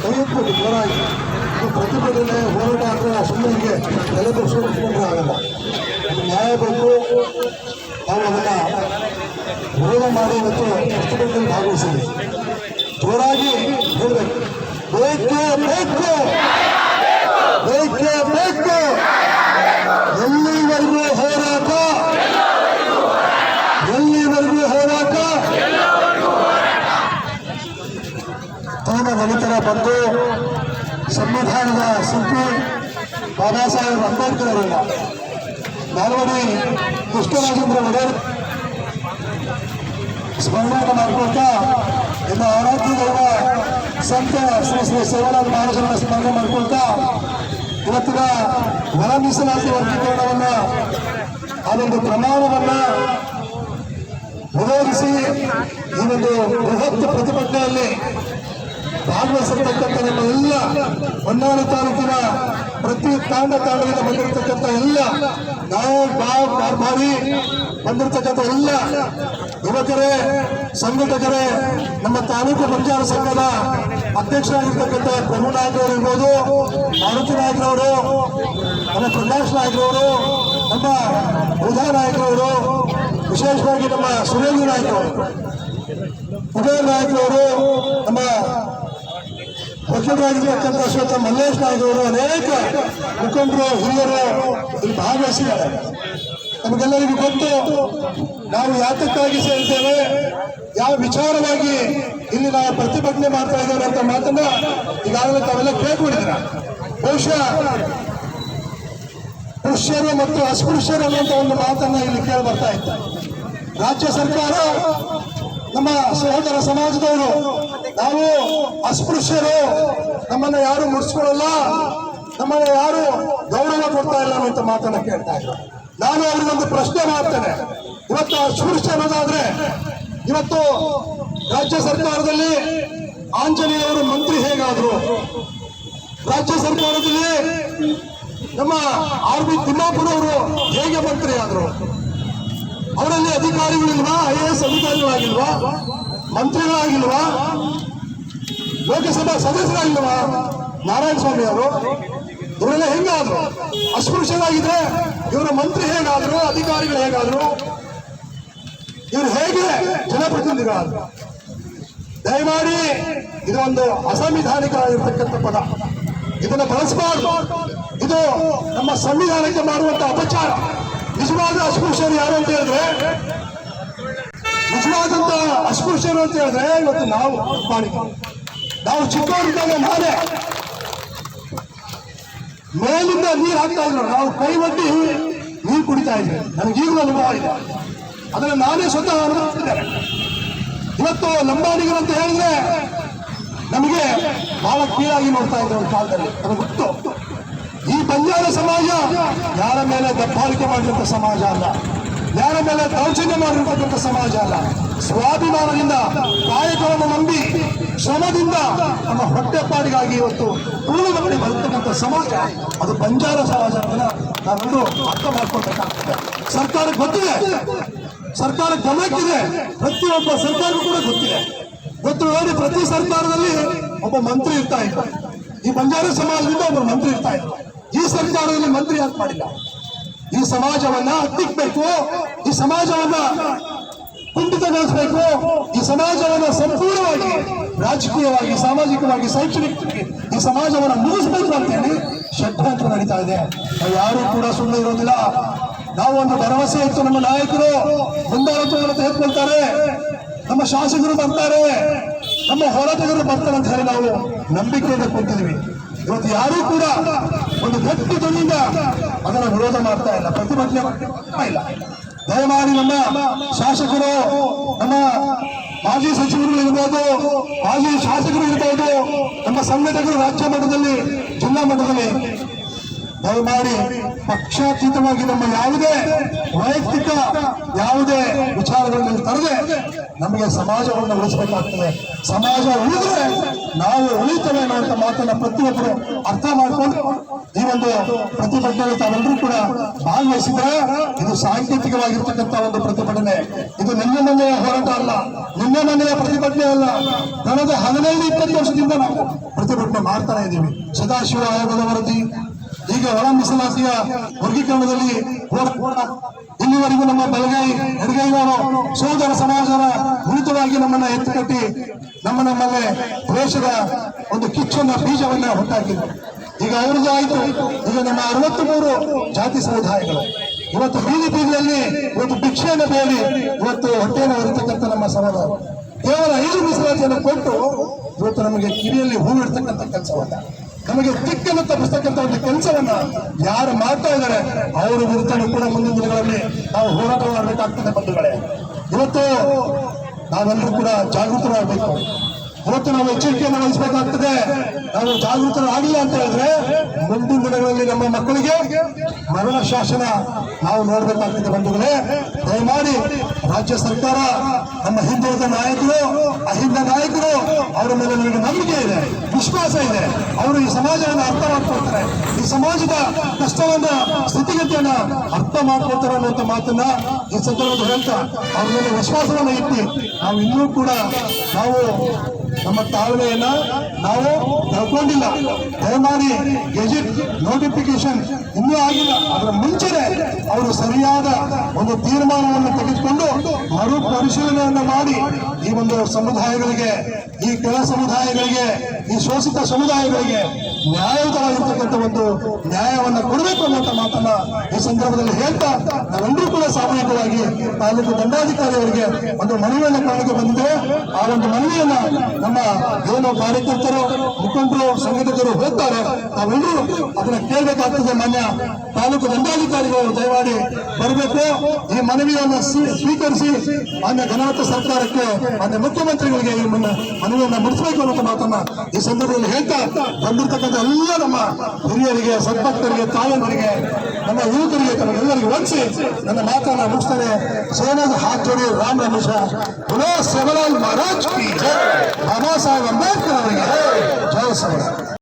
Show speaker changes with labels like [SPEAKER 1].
[SPEAKER 1] ಕೈಯೆತ್ಕೊಂಡು ಜೋರಾಗಿ ಪ್ರತಿಭಟನೆ ಹೋರಾಟ ಆದರೆ ಸುಮ್ಮನೆ ತಲೆ ತೋರಿಸ್ಕೊಂಡ್ರೆ ಆಗಲ್ಲ. ನ್ಯಾಯ ಬೇಕು. ನಾವು ಅದನ್ನು ವಿರೋಧ ಮಾಡಿ ಇವತ್ತು ಪ್ರತಿಭಟನೆಯಲ್ಲಿ ಭಾಗವಹಿಸಿದ್ವಿ. ಜೋರಾಗಿ ಹೇಳಬೇಕು, ಬೇಕೇ ಬೇಕು, ಬೇಕೇ ಬೇಕು. ಎಲ್ಲಿವರೆಗೂ ಹೋರಾಟ, ಎಲ್ಲಿವರೆಗೂ ಹೋರಾಟ. ದಲಿತರ ಬಂದು ಸಂವಿಧಾನದ ಶಿಲ್ಪಿ ಬಾಬಾ ಸಾಹೇಬ್ ಅಂಬೇಡ್ಕರ್ ಅವರಲ್ಲ, ನಾಲ್ವಡಿ ಕೃಷ್ಣರಾಜೇಂದ್ರ ಒಡೆಯರ್ ಸ್ಮರಣೆ ಮಾಡ್ಕೊಳ್ತಾ ಇನ್ನು ಆರಾಧ್ಯ ದೈವ ಸಂತ ಶ್ರೀ ಶ್ರೀ ಸೇವಾಲಾಲ್ ಮಹಾರಾಜರನ್ನ ಸ್ಮರಣೆ ಮಾಡ್ಕೊಳ್ತಾ ಇವತ್ತಿನ ಒಳ ಮೀಸಲಾತಿ ವರ್ಗೀಕರಣವನ್ನ ಅದೊಂದು ಪ್ರಮಾಣವನ್ನ ವಿರೋಧಿಸಿ ಈ ಒಂದು ಬೃಹತ್ ಪ್ರತಿಭಟನೆಯಲ್ಲಿ ಭಾಗವಹಿಸಿರ್ತಕ್ಕಂಥ ನಮ್ಮ ಎಲ್ಲ ಹೊನ್ನಾಳಿ ತಾಲೂಕಿನ ಪ್ರತಿ ತಾಂಡದಿಂದ ಬಂದಿರತಕ್ಕಂಥ ಎಲ್ಲ ನಾವು ಬಾರಿ ಬಂದಿರತಕ್ಕಂಥ ಎಲ್ಲ ಯುವಕರೇ, ಸಂಘಟಕರೇ, ನಮ್ಮ ತಾಲೂಕು ಬಂಜಾರ ಸಂಘದ ಅಧ್ಯಕ್ಷರಾಗಿರ್ತಕ್ಕಂಥ ಪ್ರಭು ನಾಯಕರವರು ಇರ್ಬೋದು, ಮಾರುತಿ ನಾಯಕರವರು, ನಮ್ಮ ಪ್ರಕಾಶ್ ನಾಯಕರವರು, ನಮ್ಮ ಬುಧಾ ನಾಯಕರವರು, ವಿಶೇಷವಾಗಿ ನಮ್ಮ ಸುರೇಂದ್ರ ನಾಯಕರವರು, ಉದಯ ನಾಯಕರವರು, ನಮ್ಮ ವಕೀಲರಾಗಿರ್ತಕ್ಕಂಥ ಶ್ವೇತ ಮಲ್ಲೇಶ್ ನಾಯಕರವರು, ಅನೇಕ ಮುಖಂಡರು, ಹಿರಿಯರು ಇಲ್ಲಿ ಭಾಗವಹಿಸಿದ್ದಾರೆ. ನಮಗೆಲ್ಲರಿಗೂ ಗೊತ್ತು ನಾವು ಯಾತಕ್ಕಾಗಿ ಸೇರಿದ್ದೇವೆ, ಯಾವ ವಿಚಾರವಾಗಿ ಇಲ್ಲಿ ನಾವು ಪ್ರತಿಭಟನೆ ಮಾಡ್ತಾ ಇದ್ದೇವೆ ಅಂತ ಮಾತನ್ನ ಈಗಾಗಲೇ ತಾವೆಲ್ಲ ಕೇಳ್ಕೊಂಡಿದ್ದೀರ. ಬಹುಶಃ ಪುರುಷರು ಮತ್ತು ಅಸ್ಪೃಶ್ಯರು ಅನ್ನುವಂಥ ಒಂದು ಮಾತನ್ನ ಇಲ್ಲಿ ಕೇಳಿ ಬರ್ತಾ ಇತ್ತು. ರಾಜ್ಯ ಸರ್ಕಾರ ನಮ್ಮ ಸಹೋದರ ಸಮಾಜದವರು ನಾವು ಅಸ್ಪೃಶ್ಯರು, ನಮ್ಮನ್ನ ಯಾರು ಮುಡಿಸ್ಕೊಳ್ಳಲ್ಲ, ನಮ್ಮನ್ನ ಯಾರು ಗೌರವ ಕೊಡ್ತಾ ಇಲ್ಲ ಅನ್ನುವಂಥ ಮಾತನ್ನ ಕೇಳ್ತಾ ಇದ್ರು. ನಾನು ಅವ್ರಿಗೊಂದು ಪ್ರಶ್ನೆ ಮಾಡ್ತೇನೆ. ಇವತ್ತು ಅಸ್ಪೃಶ್ಯ ಅನ್ನೋದಾದ್ರೆ ಇವತ್ತು ರಾಜ್ಯ ಸರ್ಕಾರದಲ್ಲಿ ಆಂಜನೇಯವರು ಮಂತ್ರಿ ಹೇಗಾದ್ರು, ರಾಜ್ಯ ಸರ್ಕಾರದಲ್ಲಿ ನಮ್ಮ ಆರ್ ಬಿ ತಿಮ್ಮಾಪುರವರು ಹೇಗೆ ಮಂತ್ರಿ ಆದ್ರು, ಅವರಲ್ಲಿ ಅಧಿಕಾರಿಗಳಿಲ್ವಾ, IAS ಅಧಿಕಾರಿಗಳಾಗಿಲ್ವಾ, ಮಂತ್ರಿಗಳಾಗಿಲ್ವಾ, ಲೋಕಸಭಾ ಸದಸ್ಯರಾಗಿಲ್ವಾ, ನಾರಾಯಣ ಸ್ವಾಮಿ ಅವರು ಇವರೆಲ್ಲ ಹೆಂಗಾದ್ರು? ಅಸ್ಪೃಶ್ಯರಾಗಿದ್ರೆ ಇವರ ಮಂತ್ರಿ ಹೇಗಾದ್ರು, ಅಧಿಕಾರಿಗಳು ಹೇಗಾದ್ರು, ಇವರು ಹೇಗೆ ಜನಪ್ರತಿನಿಧಿಗಳಾದ್ರು? ದಯಮಾಡಿ ಇದೊಂದು ಅಸಂವಿಧಾನಿಕ ಆಗಿರ್ತಕ್ಕಂಥ ಪದ, ಇದನ್ನು ಬಳಸಬಾರ್ದು. ಇದು ನಮ್ಮ ಸಂವಿಧಾನಕ್ಕೆ ಮಾಡುವಂತ ಅಪಚಾರ. ನಿಜವಾದ ಅಸ್ಪೃಶ್ಯರು ಯಾರು ಅಂತ ಹೇಳಿದ್ರೆ, ನಿಜವಾದಂತ ಅಸ್ಪೃಶ್ಯರು ಅಂತ ಹೇಳಿದ್ರೆ ಇವತ್ತು ನಾವು ನಾವು ಚಿಕ್ಕವರಿದ್ದಾಗ ನಾನೇ ಮೇಲಿಂದ ನೀರು ಹಾಕ್ತಾ ಇದ್ರು, ನಾವು ಕೈ ಒಡ್ಡಿ ನೀರು ಕುಡಿತಾ ಇದ್ವಿ. ನನಗೀಗಲೂ ಅನುಭವ ಇದೆ, ಅದನ್ನು ನಾನೇ ಸ್ವತಃ ಅನುಭವಿಸಿದ್ದೇನೆ. ಇವತ್ತು ಲಂಬಾಣಿಗರು ಅಂತ ಹೇಳಿದ್ರೆ ನಮಗೆ ಬಹಳ ಕೀಳಾಗಿ ನೋಡ್ತಾ ಇದ್ರು ಒಂದು ಕಾಲದಲ್ಲಿ. ಅದು ಗೊತ್ತು. ಈ ಬಂಜಾರ ಸಮಾಜ ಯಾರ ಮೇಲೆ ದಬ್ಬಾಳಿಕೆ ಮಾಡಿದಂಥ ಸಮಾಜ ಅಲ್ಲ, ಯಾರ ಮೇಲೆ ದೌರ್ಜನ್ಯ ಮಾಡಿರ್ತಕ್ಕಂಥ ಸಮಾಜ ಅಲ್ಲ. ಸ್ವಾಭಿಮಾನದಿಂದ, ಕಾಯಕವನ್ನು ನಂಬಿ, ಶ್ರಮದಿಂದ ನಮ್ಮ ಹೊಟ್ಟೆಪಾಡಿಗಾಗಿ ಇವತ್ತು ಕೂಲಿ ಬರ್ತಕ್ಕಂಥ ಸಮಾಜ ಅದು ಬಂಜಾರ ಸಮಾಜ ಅಂತ ನಾವೆಲ್ಲರೂ ಅರ್ಥ ಮಾಡ್ಕೊಳ್ಬೇಕಾಗ್ತದೆ. ಸರ್ಕಾರಕ್ಕೆ ಗೊತ್ತಿದೆ, ಸರ್ಕಾರಕ್ಕೆ ಗಮನಕ್ಕಿದೆ, ಪ್ರತಿಯೊಬ್ಬ ಸರ್ಕಾರಕ್ಕೂ ಕೂಡ ಗೊತ್ತಿದೆ. ಗೊತ್ತು ನೋಡಿ, ಪ್ರತಿ ಸರ್ಕಾರದಲ್ಲಿ ಒಬ್ಬ ಮಂತ್ರಿ ಇರ್ತಾ ಇದ್ರು. ಈ ಬಂಜಾರ ಸಮಾಜದಿಂದ ಒಬ್ಬ ಮಂತ್ರಿ ಇರ್ತಾ ಇದ್ರು. ಈ ಸರ್ಕಾರದಲ್ಲಿ ಮಂತ್ರಿ ಯಾಕೆ ಮಾಡಿಲ್ಲ? ಈ ಸಮಾಜವನ್ನ ಹತ್ತಿಕ್ಬೇಕು, ಈ ಸಮಾಜವನ್ನ ಕುಂಠಿತಗೊಳಿಸಬೇಕು, ಈ ಸಮಾಜವನ್ನು ಸಂಪೂರ್ಣವಾಗಿ ರಾಜಕೀಯವಾಗಿ, ಸಾಮಾಜಿಕವಾಗಿ, ಶೈಕ್ಷಣಿಕವಾಗಿ ಈ ಸಮಾಜವನ್ನು ಮುಗಿಸ್ಬೇಕು ಅಂತೇಳಿ ಷಡ್ಯಂತ್ರ ನಡೀತಾ ಇದೆ. ನಾವು ಯಾರೂ ಕೂಡ ಸುಮ್ಮನೆ ಇರೋದಿಲ್ಲ. ನಾವು ಒಂದು ಭರವಸೆ ಇತ್ತು, ನಮ್ಮ ನಾಯಕರು ಮುಂದಾಳತ್ವವನ್ನು ತೆಗೆದುಕೊಳ್ತಾರೆ, ನಮ್ಮ ಶಾಸಕರು ಬರ್ತಾರೆ, ನಮ್ಮ ಹೋರಾಟಗಾರರು ಬರ್ತಾರೆ ಅಂತ ಹೇಳಿ ನಾವು ನಂಬಿಕೆಯಿಂದ ಕೂತಿದ್ವಿ. ಇವತ್ತು ಯಾರೂ ಕೂಡ ಒಂದು ಗಟ್ಟಿ ಧ್ವನಿಯಿಂದ ಅದನ್ನು ವಿರೋಧ ಮಾಡ್ತಾ ಇಲ್ಲ, ಪ್ರತಿಭಟನೆ ಮಾಡ್ತಾ ಇಲ್ಲ. ದಯಮಾಡಿ ನಮ್ಮ ಶಾಸಕರು, ನಮ್ಮ ಮಾಜಿ ಸಚಿವರು ಇರ್ಬೋದು, ಮಾಜಿ ಶಾಸಕರು ಇರ್ಬೋದು, ನಮ್ಮ ಸಂಘಟಕರು ರಾಜ್ಯ ಮಟ್ಟದಲ್ಲಿ, ಜಿಲ್ಲಾ ಮಟ್ಟದಲ್ಲಿ ದಯಮಾಡಿ ಪಕ್ಷಾತೀತವಾಗಿ ನಮ್ಮ ಯಾವುದೇ ವೈಯಕ್ತಿಕ ಯಾವುದೇ ವಿಚಾರಗಳನ್ನು ತರದೆ ನಮಗೆ ಸಮಾಜವನ್ನು ಉಳಿಸಬೇಕಾಗ್ತದೆ. ಸಮಾಜ ಉಳಿದ್ರೆ ನಾವು ಉಳಿತೇವೆ ಅನ್ನುವಂಥ ಮಾತನ್ನ ಪ್ರತಿಯೊಬ್ಬರು ಅರ್ಥ ಮಾಡಿಕೊಂಡು ಈ ಒಂದು ಪ್ರತಿಭಟನೆ ತಾವೆಲ್ಲರೂ ಕೂಡ ಭಾಗವಹಿಸಿದ್ರೆ ಇದು ಸಾಂಕೇತಿಕವಾಗಿರ್ತಕ್ಕಂಥ ಒಂದು ಪ್ರತಿಭಟನೆ. ಇದು ನಿನ್ನೆ ಮೊನ್ನೆಯ ಹೋರಾಟ ಅಲ್ಲ, ನಿನ್ನೆ ಮೊನ್ನೆಯ ಪ್ರತಿಭಟನೆ ಅಲ್ಲ. ಕಳೆದ 15-20 ವರ್ಷದಿಂದ ನಾವು ಪ್ರತಿಭಟನೆ ಮಾಡ್ತಾನೆ ಇದ್ದೀವಿ. ಸದಾಶಿವ ಆಯೋಗದ ವರದಿ, ಈಗ ಒಳ ಮೀಸಲಾತಿಯ ವರ್ಗೀಕರಣದಲ್ಲಿ ಇಲ್ಲಿವರೆಗೂ ನಮ್ಮ ಬಲಗೈ ಎಡಗೈನವರು ಸೋದರ ಸಮಾಜದ ವಿರುದ್ಧವಾಗಿ ನಮ್ಮನ್ನ ಎತ್ತುಕಟ್ಟಿ ನಮ್ಮಲ್ಲೇ ದ್ವೇಷದ ಒಂದು ಕಿಚ್ಚನ್ನ ಬೀಜವನ್ನ ಹುಟ್ಟಾಕಿದ್ರು. ಈಗ ಅವ್ರದ್ದು ಆಯ್ತು. ಈಗ ನಮ್ಮ 63 ಜಾತಿ ಸಮುದಾಯಗಳು ಇವತ್ತು ಬೀದಿ ಬೀದಿಯಲ್ಲಿ ಇವತ್ತು ಭಿಕ್ಷೆಯನ್ನು ಬೇಡಿ ಇವತ್ತು ಹೊಟ್ಟೆಯನ್ನು ಹೊರತಕ್ಕಂಥ ನಮ್ಮ ಸಮುದಾಯ ಕೇವಲ 5 ಮೀಸಲಾತಿಯನ್ನು ಕೊಟ್ಟು ಇವತ್ತು ನಮಗೆ ಕಿವಿಯಲ್ಲಿ ಹೂವಿಡ್ತಕ್ಕಂಥ ಕೆಲಸವನ್ನ, ನಮಗೆ ದಿಕ್ಕನ್ನು ತಪ್ಪಿಸ್ತಕ್ಕಂಥ ಒಂದು ಕೆಲಸವನ್ನ ಯಾರು ಮಾಡ್ತಾ ಇದ್ದಾರೆ ಅವರ ವಿರುದ್ಧನೂ ಕೂಡ ಮುಂದಿನ ದಿನಗಳಲ್ಲಿ ನಾವು ಹೋರಾಟ ಮಾಡಬೇಕಾಗ್ತದೆ ಬಂಧುಗಳೇ. ಇವತ್ತು ನಾವೆಲ್ಲರೂ ಕೂಡ ಜಾಗೃತರಾಗಬೇಕು. ಇವತ್ತು ನಾವು ಎಚ್ಚರಿಕೆಯನ್ನು ವಹಿಸಬೇಕಾಗ್ತದೆ. ನಾವು ಜಾಗೃತರಾಗಿಲ್ಲ ಅಂತ ಹೇಳಿದ್ರೆ ಮುಂದಿನ ದಿನಗಳಲ್ಲಿ ನಮ್ಮ ಮಕ್ಕಳಿಗೆ ಮರಣ ಶಾಸನ ನಾವು ನೋಡಬೇಕಾಗ್ತದೆ ಬಂಧುಗಳೇ. ದಯಮಾಡಿ ರಾಜ್ಯ ಸರ್ಕಾರ, ನಮ್ಮ ಹಿಂದುಳಿದ ನಾಯಕರು, ಅಹಿಂದ ನಾಯಕರು, ಅವರ ಮೇಲೆ ನನಗೆ ನಂಬಿಕೆ ಇದೆ, ವಿಶ್ವಾಸ ಇದೆ. ಅವರು ಈ ಸಮಾಜವನ್ನು ಅರ್ಥ ಮಾಡ್ಕೊಳ್ತಾರೆ, ಈ ಸಮಾಜದ ಕಷ್ಟವನ್ನ, ಸ್ಥಿತಿಗತಿಯನ್ನ ಅರ್ಥ ಮಾಡ್ಕೊಳ್ತಾರೆ ಅನ್ನುವಂಥ ಮಾತನ್ನ ಈ ಸಂದರ್ಭದಲ್ಲಿ ಹೇಳ್ತಾ ಅವ್ರ ಮೇಲೆ ವಿಶ್ವಾಸವನ್ನ ಇಟ್ಟು ನಾವು ಇನ್ನೂ ಕೂಡ ನಾವು ನಮ್ಮ ತಾಳ್ಮೆಯನ್ನ ನಾವು ಕಳ್ಕೊಂಡಿಲ್ಲ. ದಯಮಾಡಿ ಗೆಜೆಟ್ ನೋಟಿಫಿಕೇಶನ್ ಇನ್ನೂ ಆಗಿಲ್ಲ, ಅದರ ಮುಂಚೆನೆ ಅವರು ಸರಿಯಾದ ಒಂದು ತೀರ್ಮಾನವನ್ನು ತೆಗೆದುಕೊಂಡು ಮರು ಪರಿಶೀಲನೆಯನ್ನ ಮಾಡಿ ಈ ಒಂದು ಸಮುದಾಯಗಳಿಗೆ, ಈ ಕೆಳ ಸಮುದಾಯಗಳಿಗೆ, ಈ ಶೋಷಿತ ಸಮುದಾಯಗಳಿಗೆ ನ್ಯಾಯಯುತವಾಗಿರ್ತಕ್ಕಂಥ ಒಂದು ನ್ಯಾಯವನ್ನ ಕೊಡಬೇಕು ಅನ್ನುವಂಥ ಮಾತನ್ನ ಈ ಸಂದರ್ಭದಲ್ಲಿ ಹೇಳ್ತಾ ನಾವೆಲ್ಲರೂ ಕೂಡ ಸಾಮೂಹಿಕವಾಗಿ ತಾಲೂಕು ದಂಡಾಧಿಕಾರಿ ಅವರಿಗೆ ಒಂದು ಮನವಿಯನ್ನು ಕಾಣಕ್ಕೆ ಬಂದಿದೆ. ಆ ಒಂದು ಮನವಿಯನ್ನ ನಮ್ಮ ಏನು ಕಾರ್ಯಕರ್ತರು, ಮುಖಂಡರು, ಸಂಘಟಕರು ಹೋಗ್ತಾರೆ, ನಾವೆಲ್ಲರೂ ಅದನ್ನ ಕೇಳಬೇಕಾಗ್ತದೆ. ಮಾನ್ಯ ತಾಲೂಕು ದಂಡಾಧಿಕಾರಿಗಳು ದಯಮಾಡಿ ಬರಬೇಕು, ಈ ಮನವಿಯನ್ನು ಸ್ವೀಕರಿಸಿ ಮಾನ್ಯ ಘನವತ್ತ ಸರ್ಕಾರಕ್ಕೆ, ಮಾನ್ಯ ಮುಖ್ಯಮಂತ್ರಿಗಳಿಗೆ ಈ ಮನವಿಯನ್ನ ಮುಡಿಸಬೇಕು ಅನ್ನೋ ಮಾತನ್ನ ಈ ಸಂದರ್ಭದಲ್ಲಿ ಹೇಳ್ತಾ ಬಂದಿರ್ತಕ್ಕಂಥ ಎಲ್ಲ ನಮ್ಮ ಹಿರಿಯರಿಗೆ, ಸದ್ಭಕ್ತರಿಗೆ, ತಾಯಂದರಿಗೆ, ನಮ್ಮ ಯುವಕರಿಗೆ, ತಮಗೆಲ್ಲರಿಗೂ ವಂದಿಸಿ ನನ್ನ ಮಾತನ್ನ ಮುಗಿಸ್ತಾರೆ. ಸೇನಾದ ಹಾತ್ ಜೋಡಿ ರಾಮ್ ರಮೇಶ ಪುನಃ ಸೇವಲಾಲ್ ಮಹಾರಾಜ್ ಕಿ ಜೈ. ಬಾಬಾ ಸಾಹೇಬ್ ಅಂಬೇಡ್ಕರ್ ಅವರಿಗೆ ಜೈ.